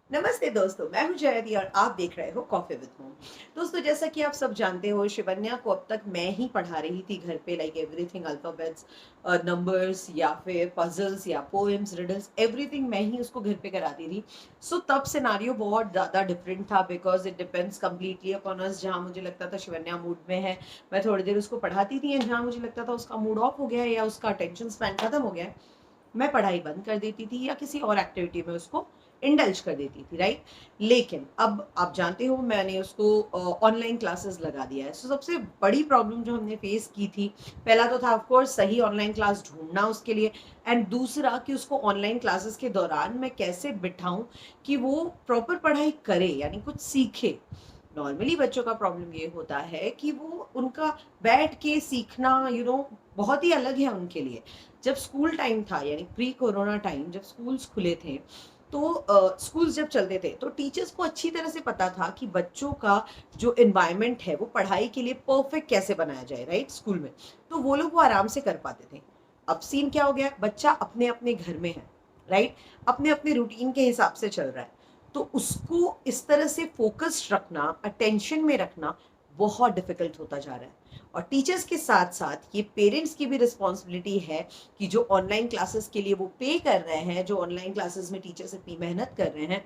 नमस्ते दोस्तों, मैं हूं जयति और आप देख रहे हो कॉफी विद होम। दोस्तों, जैसा कि आप सब जानते हो, शिवन्या को अब तक मैं ही पढ़ा रही थी घर पे, लाइक एवरीथिंग, अल्फाबेट्स, नंबर्स या फिर पजल्स या पोएम्स, रिडल्स, एवरीथिंग मैं ही उसको घर पे कराती थी। सो तब सिनारियो बहुत ज़्यादा डिफरेंट था because it depends completely upon us. जहाँ मुझे लगता था शिवन्या मूड में है, मैं थोड़ी देर उसको पढ़ाती थी, जहाँ मुझे लगता था उसका मूड ऑफ हो गया है या उसका अटेंशन स्पैन खत्म हो गया है, मैं पढ़ाई बंद कर देती थी या किसी और एक्टिविटी में उसको इंडल्ज कर देती थी, राइट। लेकिन अब आप जानते हो मैंने उसको ऑनलाइन क्लासेस लगा दिया है। सो सबसे बड़ी प्रॉब्लम जो हमने फेस की थी, पहला तो था ऑफ कोर्स सही ऑनलाइन क्लास ढूंढना उसके लिए, एंड दूसरा कि उसको ऑनलाइन क्लासेस के दौरान मैं कैसे बिठाऊं कि वो प्रॉपर पढ़ाई करे, यानी कुछ सीखे। नॉर्मली बच्चों का प्रॉब्लम ये होता है कि वो उनका बैठ के सीखना बहुत ही अलग है उनके लिए। जब स्कूल टाइम था, यानी प्री कोरोना टाइम, जब स्कूल्स खुले थे, तो स्कूल्स जब चलते थे तो टीचर्स को अच्छी तरह से पता था कि बच्चों का जो एनवायरनमेंट है वो पढ़ाई के लिए परफेक्ट कैसे बनाया जाए, राइट, स्कूल में। तो वो लोग वो आराम से कर पाते थे। अब सीन क्या हो गया, बच्चा अपने अपने घर में है, राइट, अपने अपने रूटीन के हिसाब से चल रहा है। तो उसको इस तरह से फोकस्ड रखना, अटेंशन में रखना बहुत डिफिकल्ट होता जा रहा है। और टीचर्स के साथ साथ ये पेरेंट्स की भी रिस्पॉन्सिबिलिटी है कि जो ऑनलाइन क्लासेस के लिए वो पे कर रहे हैं, जो ऑनलाइन क्लासेस में टीचर्स इतनी मेहनत कर रहे हैं,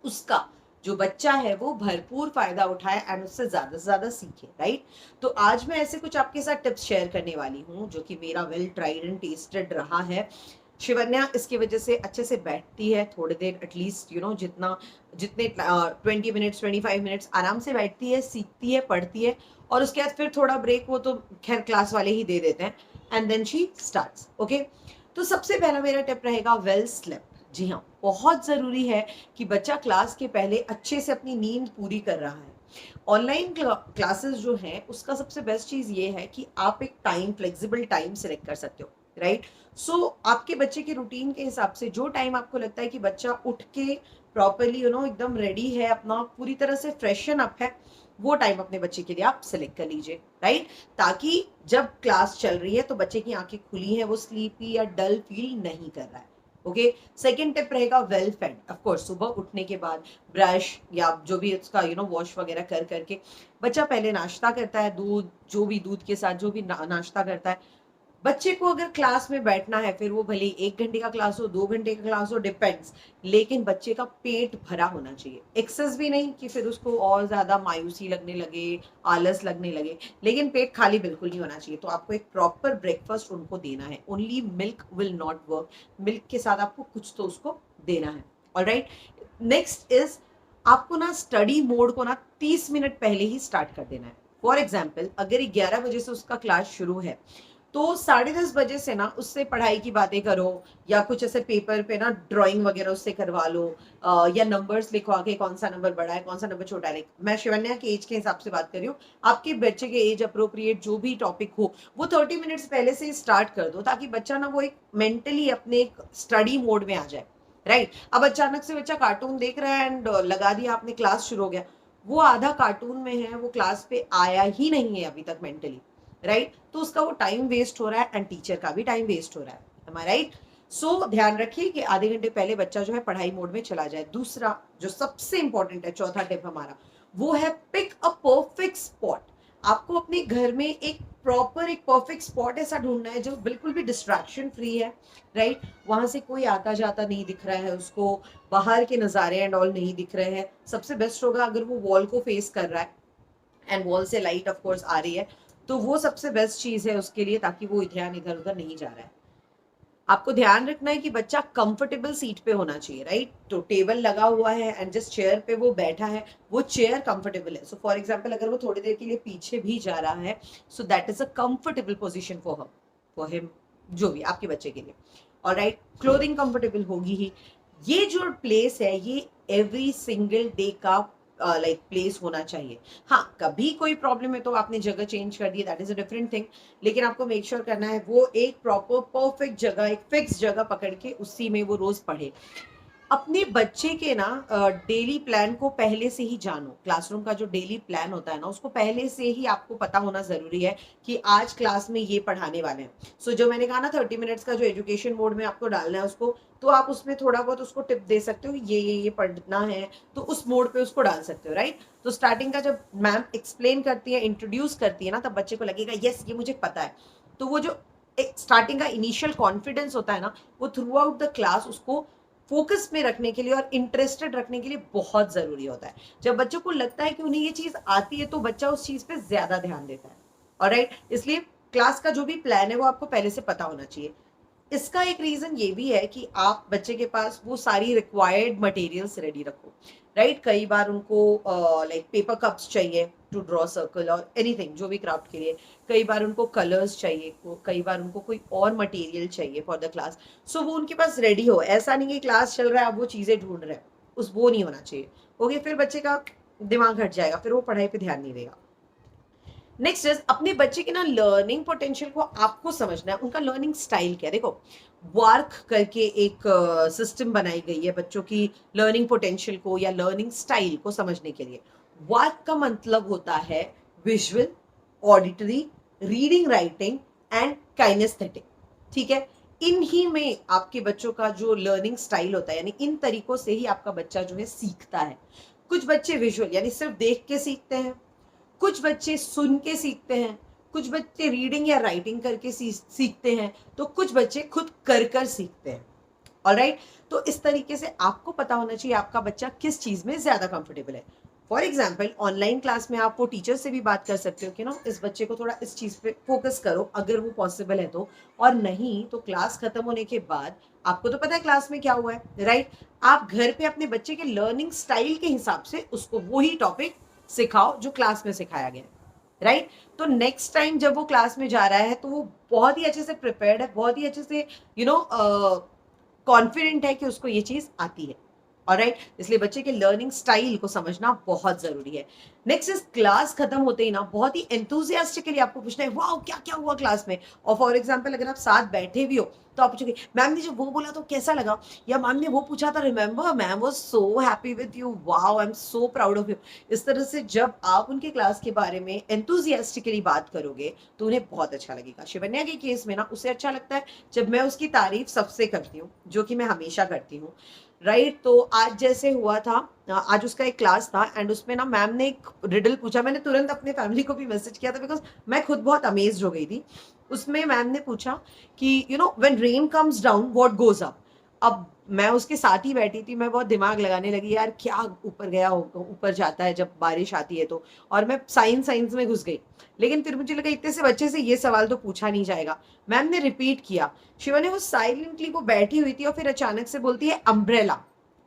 उसका जो बच्चा है वो भरपूर फायदा उठाए एंड उससे ज्यादा से ज्यादा सीखे, राइट। तो आज मैं ऐसे कुछ आपके साथ टिप्स शेयर करने वाली हूँ जो कि मेरा वेल ट्राइड एंड टेस्टेड रहा है। शिवन्या इसकी वजह से अच्छे से बैठती है, थोड़ी देर एटलीस्ट जितना जितने 20 मिनट्स 25 मिनट्स आराम से बैठती है, सीखती है, पढ़ती है। और उसके बाद फिर थोड़ा ब्रेक वो तो खैर क्लास वाले ही दे देते हैं, and then she starts, okay. तो सबसे पहला मेरा टिप रहेगा वेल स्लेप। जी हाँ, बहुत जरूरी है कि बच्चा क्लास के पहले अच्छे से अपनी नींद पूरी कर रहा है। ऑनलाइन क्लासेस जो है उसका सबसे बेस्ट चीज ये है कि आप एक टाइम, फ्लेक्सिबल टाइम सिलेक्ट कर सकते हो, राइट। सो आपके बच्चे के रूटीन के हिसाब से जो टाइम आपको लगता है कि बच्चा उठ के प्रॉपरली एकदम रेडी है, अपना पूरी तरह से फ्रेशन अप है, वो टाइम अपने बच्चे के लिए आप सिलेक्ट कर लीजिए, राइट। ताकि जब क्लास चल रही है तो बच्चे की आंखें खुली हैं, वो स्लीपी या डल फील नहीं कर रहा है, ओके। सेकेंड टिप रहेगा वेल फेड। ऑफ कोर्स सुबह उठने के बाद ब्रश या जो भी उसका वॉश वगैरह कर करके बच्चा पहले नाश्ता करता है, दूध, जो भी दूध के साथ जो भी नाश्ता करता है। बच्चे को अगर क्लास में बैठना है, फिर वो भले 1 घंटे का क्लास हो, 2 घंटे का क्लास हो, डिपेंड्स, लेकिन बच्चे का पेट भरा होना चाहिए, एक्सेस भी नहीं कि फिर उसको और ज्यादा मायूसी लगने लगे, आलस लगने लगे, लेकिन पेट खाली बिल्कुल नहीं होना चाहिए। तो आपको एक प्रॉपर ब्रेकफास्ट उनको देना है। Only milk will not work, milk के साथ आपको कुछ तो उसको देना है, ऑलराइट। नेक्स्ट इज, आपको ना स्टडी मोड को ना 30 मिनट पहले ही स्टार्ट कर देना है। फॉर एग्जाम्पल, अगर 11 बजे से उसका क्लास शुरू है, तो 10:30 बजे से ना उससे पढ़ाई की बातें करो, या कुछ ऐसे पेपर पे ना ड्राइंग वगैरह उससे करवा लो, या नंबर्स लिखवा के कौन सा नंबर बड़ा है कौन सा नंबर छोटा है। मैं शिवन्या के एज के हिसाब से बात कर रही हूँ, आपके बच्चे के एज अप्रोप्रिएट जो भी टॉपिक हो वो 30 मिनट्स पहले से स्टार्ट कर दो, ताकि बच्चा ना वो एक मेंटली अपने एक स्टडी मोड में आ जाए, राइट। अब अचानक से बच्चा कार्टून देख रहा है एंड लगा दिया आपने, क्लास शुरू हो गया, वो आधा कार्टून में है, वो क्लास पे आया ही नहीं है अभी तक मेंटली, राइट। तो उसका वो टाइम वेस्ट हो रहा है एंड टीचर का भी टाइम वेस्ट हो रहा है, एम आई राइट। सो ध्यान रखिए कि आधे घंटे पहले बच्चा जो है पढ़ाई मोड में चला जाए। दूसरा जो सबसे इंपॉर्टेंट है, चौथा टिप हमारा, वो है पिक अ परफेक्ट स्पॉट। आपको अपने घर में एक प्रॉपर, एक परफेक्ट स्पॉट ऐसा ढूंढना है जो बिल्कुल भी डिस्ट्रैक्शन फ्री है, राइट। वहां से कोई आता जाता नहीं दिख रहा है उसको, बाहर के नज़ारे एंड ऑल नहीं दिख रहे हैं। सबसे बेस्ट होगा अगर वो वॉल को फेस कर रहा है एंड वॉल से लाइट ऑफ कोर्स आ रही है, तो वो सबसे बेस्ट चीज है उसके लिए, ताकि वो ध्यान इधर उधर नहीं जा रहा है। आपको ध्यान रखना है कि बच्चा कंफर्टेबल सीट पे होना चाहिए, राइट। तो टेबल लगा हुआ है एंड जिस चेयर पे वो बैठा है वो चेयर कंफर्टेबल है। सो फॉर एग्जांपल, अगर वो थोड़ी देर के लिए पीछे भी जा रहा है, so that is a comfortable position for her, for him, जो भी आपके बच्चे के लिए, ऑलराइट। क्लोथिंग कंफर्टेबल होगी ही। ये जो प्लेस है ये एवरी सिंगल डे का लाइक प्लेस होना चाहिए। हाँ, कभी कोई प्रॉब्लम है तो आपने जगह चेंज कर दी, that is a different thing, लेकिन आपको मेक श्योर करना है वो एक प्रॉपर परफेक्ट जगह, एक फिक्स जगह पकड़ के उसी में वो रोज पढ़े। अपने बच्चे के ना डेली प्लान को पहले से ही जानो। क्लासरूम का जो डेली प्लान होता है ना, उसको पहले से ही आपको पता होना ज़रूरी है कि आज क्लास में ये पढ़ाने वाले हैं। जो मैंने कहा ना 30 मिनट्स का जो एजुकेशन मोड में आपको डालना है उसको, तो आप उसमें थोड़ा बहुत उसको टिप दे सकते हो कि ये पढ़ना है, तो उस मोड पे उसको डाल सकते हो, राइट? तो स्टार्टिंग का जब मैम एक्सप्लेन करती है, इंट्रोड्यूस करती है ना, तब बच्चे को लगेगा यस ये मुझे पता है। तो वो जो एक स्टार्टिंग का इनिशियल कॉन्फिडेंस होता है ना, वो थ्रू आउट द क्लास उसको फोकस में रखने के लिए और इंटरेस्टेड रखने के लिए बहुत जरूरी होता है। जब बच्चों को लगता है कि उन्हें ये चीज आती है, तो बच्चा उस चीज पे ज्यादा ध्यान देता है। ऑलराइट, इसलिए क्लास का जो भी प्लान है वो आपको पहले से पता होना चाहिए। इसका एक रीजन ये भी है कि आप बच्चे के पास वो सारी रिक्वायर्ड मटेरियल्स रेडी रखो, राइट? कई बार उनको लाइक पेपर कप्स चाहिए टू ड्रॉ सर्कल और एनीथिंग, जो भी क्राफ्ट के लिए। कई बार उनको कलर्स चाहिए, कई बार उनको कोई और मटेरियल चाहिए फॉर द क्लास। सो वो उनके पास रेडी हो। ऐसा नहीं कि क्लास चल रहा है अब वो चीजें ढूंढ रहे हैं, उस वो नहीं होना चाहिए। ओके, फिर बच्चे का दिमाग हट जाएगा, फिर वो पढ़ाई पे ध्यान नहीं देगा। नेक्स्ट इज अपने बच्चे के ना लर्निंग पोटेंशियल को आपको समझना है। उनका लर्निंग स्टाइल क्या है? देखो, वर्क करके एक सिस्टम बनाई गई है बच्चों की लर्निंग पोटेंशियल को या लर्निंग स्टाइल को समझने के लिए। वर्क का मतलब होता है visual, auditory, reading, writing and kinaesthetic. ठीक है, इन ही में आपके बच्चों का जो लर्निंग स्टाइल होता है, यानी इन तरीकों से ही आपका बच्चा जो है सीखता है। कुछ बच्चे विजुअल यानी सिर्फ देख के सीखते हैं, कुछ बच्चे सुन के सीखते हैं, कुछ बच्चे रीडिंग या राइटिंग करके सीखते हैं, तो कुछ बच्चे खुद कर कर सीखते हैं। ऑलराइट, तो इस तरीके से आपको पता होना चाहिए आपका बच्चा किस चीज में ज्यादा कंफर्टेबल है। फॉर एग्जाम्पल, ऑनलाइन क्लास में आप वो टीचर से भी बात कर सकते हो कि ना इस बच्चे को थोड़ा इस चीज पे फोकस करो, अगर वो पॉसिबल है तो। और नहीं तो क्लास खत्म होने के बाद आपको तो पता है क्लास में क्या हुआ है, राइट? आप घर पे अपने बच्चे के लर्निंग स्टाइल के हिसाब से उसको वही टॉपिक सिखाओ जो क्लास में सिखाया गया है, राइट? तो नेक्स्ट टाइम जब वो क्लास में जा रहा है तो वो बहुत ही अच्छे से प्रिपेयर्ड है, बहुत ही अच्छे से कॉन्फिडेंट है कि उसको ये चीज आती है। ऑलराइट, इसलिए बच्चे के लर्निंग स्टाइल को समझना बहुत जरूरी है। नेक्स्ट इज क्लास खत्म होते ही ना बहुत ही एंथुजियास्टिकली आपको पूछना है वाओ क्या क्या हुआ क्लास में। और फॉर एग्जांपल अगर आप साथ बैठे भी हो तो आप पूछोगे मैम ने जो वो बोला तो कैसा लगा, या मैम ने वो पूछा था remember ma'am was so happy with you, wow I am so proud of you. इस तरह से जब आप उनके क्लास के बारे में एंथुजियास्टिकली बात करोगे तो उन्हें बहुत अच्छा लगेगा। शिवन्या के केस में ना उसे अच्छा लगता है जब मैं उसकी तारीफ सबसे करती हूँ, जो कि मैं हमेशा करती हूँ, राइट? तो आज जैसे हुआ था, आज उसका एक क्लास था एंड उसमें ना मैम ने एक रिडल पूछा। मैंने तुरंत अपने फैमिली को भी मैसेज किया था बिकॉज मैं खुद बहुत अमेज्ड हो गई थी। उसमें मैम ने पूछा कि when rain comes down what goes up. अब मैं उसके साथ ही बैठी थी, मैं बहुत दिमाग लगाने लगी यार क्या ऊपर गया होगा, ऊपर जाता है जब बारिश आती है तो। और मैं साइंस में घुस गई, लेकिन फिर मुझे लगा इतने से बच्चे से ये सवाल तो पूछा नहीं जाएगा। मैम ने रिपीट किया, शिवा ने वो साइलेंटली वो बैठी हुई थी और फिर अचानक से बोलती है अम्ब्रेला।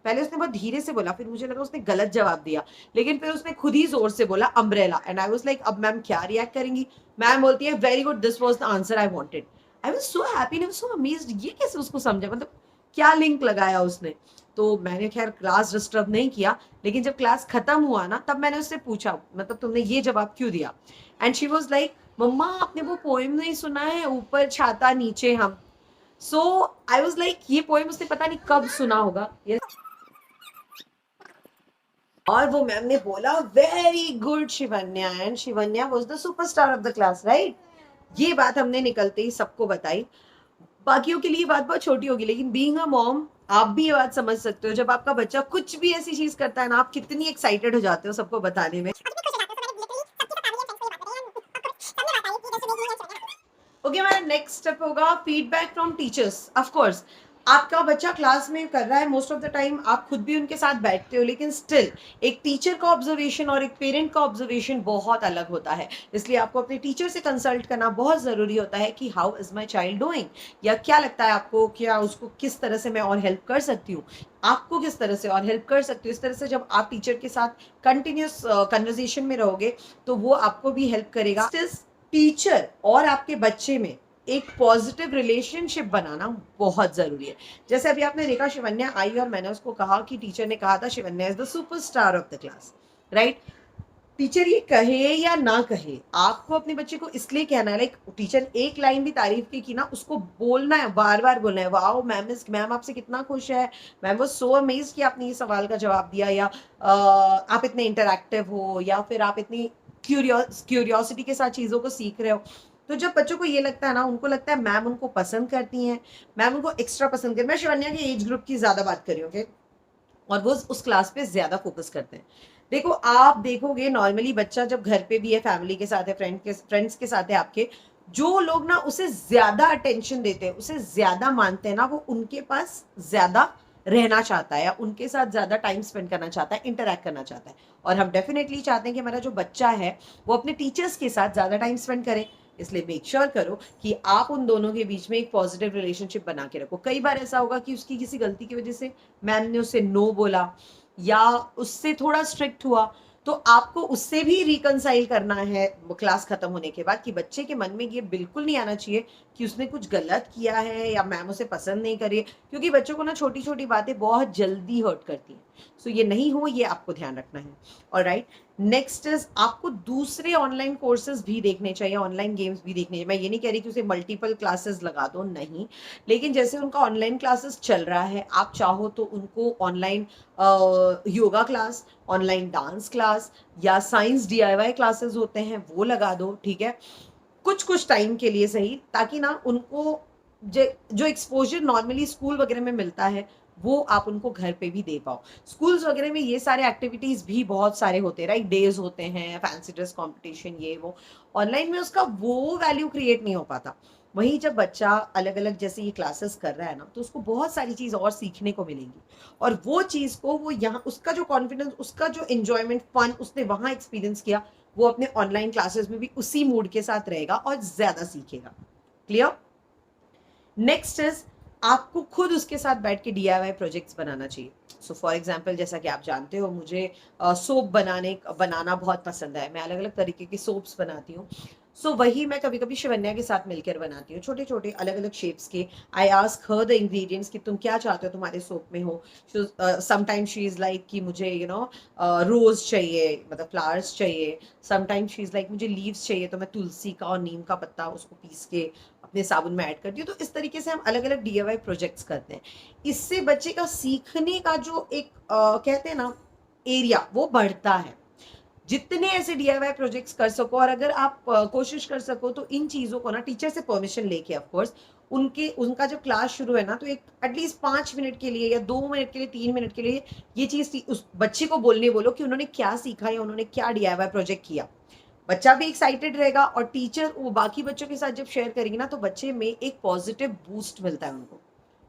पहले उसने बहुत धीरे से बोला, फिर मुझे लगा उसने गलत जवाब दिया, लेकिन फिर उसने खुद ही जोर से बोला umbrella and I was like अब मैम क्या रिएक्ट करेंगी। मैम बोलती है very good, this was the answer I wanted. I was so happy, I was so amazed, ये कैसे उसको समझा, मतलब क्या लिंक लगाया उसने। तो मैंने खैर क्लास डिस्टर्ब नहीं किया, लेकिन जब क्लास खत्म हुआ ना तब मैंने उससे पूछा मतलब तुमने ये जवाब क्यों दिया। एंड शी वाज लाइक मम्मा आपने वो पोएम नहीं सुना है ऊपर छाता नीचे हम। सो आई वाज लाइक ये पोएम उसने पता नहीं कब सुना होगा। yes. और वो मैम ने बोला very good Shivanya, and Shivanya was the superstar of the class, right? ये बात हमने निकलते ही सबको बताई। बाकियों के लिए बात बहुत छोटी होगी, लेकिन बीइंग अ मॉम आप भी ये बात समझ सकते हो जब आपका बच्चा कुछ भी ऐसी चीज करता है ना, आप कितनी एक्साइटेड हो जाते हो सबको बताने में। ओके, हमारा नेक्स्ट स्टेप होगा feedback from teachers. Of course आपका बच्चा क्लास में कर रहा है, मोस्ट ऑफ द टाइम आप खुद भी उनके साथ बैठते हो, लेकिन स्टिल एक टीचर का ऑब्जर्वेशन और एक पेरेंट का ऑब्जर्वेशन बहुत अलग होता है। इसलिए आपको अपने टीचर से कंसल्ट करना बहुत जरूरी होता है कि how is my child doing, या क्या लगता है आपको, क्या उसको किस तरह से मैं और हेल्प कर सकती हूँ, आपको किस तरह से और हेल्प कर सकती हूँ। इस तरह से जब आप टीचर के साथ कंटिन्यूस कन्वर्जेशन में रहोगे तो वो आपको भी हेल्प करेगा। टीचर और आपके बच्चे में एक पॉजिटिव रिलेशनशिप बनाना बहुत जरूरी है। जैसे अभी आपने देखा शिवन्या आई और मैंने उसको कहा कि टीचर ने कहा था Shivanya is the superstar of the class, right? Teacher ये कहे या ना कहे, आपको अपने बच्चे को इसलिए कहना है, लाइक टीचर एक लाइन भी तारीफ की ना, उसको बोलना है, बार बार बोलना है, वाओ मैम आपसे कितना खुश है, मैम वो सो अमेज कि आपने ये सवाल का जवाब दिया, या आप इतने इंटरैक्टिव हो, या फिर आप इतनी क्यूरियोसिटी के साथ चीज़ों को सीख रहे हो। तो जब बच्चों को ये लगता है ना, उनको लगता है मैम उनको पसंद करती हैं, मैम उनको एक्स्ट्रा पसंद करती है। मैं शिवन्या के एज ग्रुप की ज़्यादा बात कर रही हूँ, ओके, और वो उस क्लास पे ज्यादा फोकस करते हैं। देखो, आप देखोगे नॉर्मली बच्चा जब घर पे भी है, फैमिली के साथ है, फ्रेंड्स के साथ है आपके, जो लोग ना उसे ज्यादा अटेंशन देते हैं, उसे ज्यादा मानते हैं ना, वो उनके पास ज्यादा रहना चाहता है, या उनके साथ ज्यादा टाइम स्पेंड करना चाहता है, इंटरेक्ट करना चाहता है। और हम डेफिनेटली चाहते हैं कि हमारा जो बच्चा है वो अपने टीचर्स के साथ ज्यादा टाइम स्पेंड करे। इसलिए मेक श्योर करो कि आप उन दोनों के बीच में एक पॉजिटिव रिलेशनशिप बना के रखो। कई बार ऐसा होगा कि उसकी किसी गलती की वजह से मैम ने उसे नो बोला, या उससे थोड़ा स्ट्रिक्ट हुआ, तो आपको उससे भी रिकंसाइल करना है क्लास खत्म होने के बाद, कि बच्चे के मन में ये बिल्कुल नहीं आना चाहिए कि उसने कुछ गलत किया है या मैम उसे पसंद नहीं करी, क्योंकि बच्चों को ना छोटी छोटी बातें बहुत जल्दी हर्ट करती हैं। सो ये नहीं हो, ये आपको ध्यान रखना है। और राइट, नेक्स्ट इज आपको दूसरे ऑनलाइन कोर्सेज भी देखने चाहिए, ऑनलाइन गेम्स भी देखने चाहिए। मैं ये नहीं कह रही कि उसे मल्टीपल क्लासेस लगा दो, नहीं, लेकिन जैसे उनका ऑनलाइन क्लासेस चल रहा है, आप चाहो तो उनको online yoga class, online dance class, या साइंस डीआईवाई क्लासेस होते हैं वो लगा दो, ठीक है, कुछ कुछ टाइम के लिए सही, ताकि ना उनको जो एक्सपोजर नॉर्मली स्कूल वगैरह में मिलता है, वो आप उनको घर पे भी दे पाओ। स्कूल्स वगैरह में ये सारे एक्टिविटीज भी बहुत सारे होते हैं, राइट, डेज होते हैं, फैंसी ड्रेस कंपटीशन, ये वो। ऑनलाइन में उसका वो वैल्यू क्रिएट नहीं हो पाता। वहीं जब बच्चा अलग अलग जैसे ये क्लासेस कर रहा है ना, तो उसको बहुत सारी चीज और सीखने को मिलेंगी, और वो चीज को वो यहाँ, उसका जो कॉन्फिडेंस, उसका जो एंजॉयमेंट, फन उसने वहां एक्सपीरियंस किया, वो अपने ऑनलाइन क्लासेस में भी उसी मूड के साथ रहेगा और ज्यादा सीखेगा। क्लियर? नेक्स्ट इज, आपको खुद उसके साथ बैठ के डीआईवाई प्रोजेक्ट्स बनाना चाहिए। सो फॉर एग्जाम्पल, जैसा कि आप जानते हो, मुझे सोप बनाना बहुत पसंद है, मैं अलग अलग तरीके की सोप्स बनाती हूँ। सो वही मैं कभी कभी शिवन्या के साथ मिलकर बनाती हूँ, छोटे छोटे अलग अलग शेप्स के। I ask her the ingredients कि तुम क्या चाहते हो तुम्हारे सोप में हो। समटाइम शी इज लाइक कि मुझे रोज चाहिए, मतलब फ्लावर्स चाहिए। समटाइम शी इज लाइक मुझे लीव्स चाहिए, तो मैं तुलसी का और नीम का पत्ता उसको पीस के अपने साबुन में ऐड करती हूँ। तो इस तरीके से हम अलग अलग डीआईवाई प्रोजेक्ट्स करते हैं। इससे बच्चे का सीखने का जो एक कहते हैं ना एरिया, वो बढ़ता है। जितने ऐसे डीआईवाई प्रोजेक्ट्स कर सको, और अगर आप कोशिश कर सको तो इन चीजों को ना टीचर से परमिशन लेके, ऑफ कोर्स, उनका जब क्लास शुरू है ना, तो एक एटलीस्ट 5 मिनट के लिए, या 2 मिनट के लिए, 3 मिनट के लिए, ये चीज उस बच्चे को बोलने बोलो कि उन्होंने क्या सीखा या उन्होंने क्या डीआईवाई प्रोजेक्ट किया। बच्चा भी एक्साइटेड रहेगा, और टीचर वो बाकी बच्चों के साथ जब शेयर करेंगे ना, तो बच्चे में एक पॉजिटिव बूस्ट मिलता है उनको।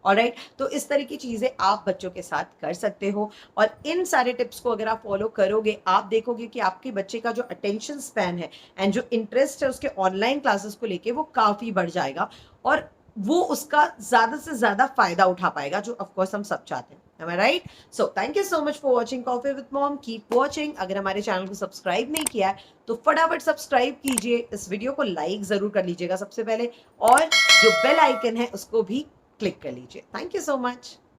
ऑलराइट, तो इस तरह की चीजें आप बच्चों के साथ कर सकते हो, और इन सारे टिप्स को अगर आप फॉलो करोगे, आप देखोगे कि आपके बच्चे का जो अटेंशन स्पैन है एंड जो इंटरेस्ट है उसके ऑनलाइन क्लासेस को लेके, वो काफी बढ़ जाएगा, और वो उसका ज्यादा से ज्यादा फायदा उठा पाएगा, जो ऑफकोर्स हम सब चाहते हैं। Am I right? So thank you so much for watching Coffee with Mom. Keep watching. अगर हमारे चैनल को सब्सक्राइब नहीं किया है तो फटाफट सब्सक्राइब कीजिए, इस वीडियो को लाइक जरूर कर लीजिएगा सबसे पहले, और जो बेल आइकन है उसको भी क्लिक कर लीजिए। Thank you so much.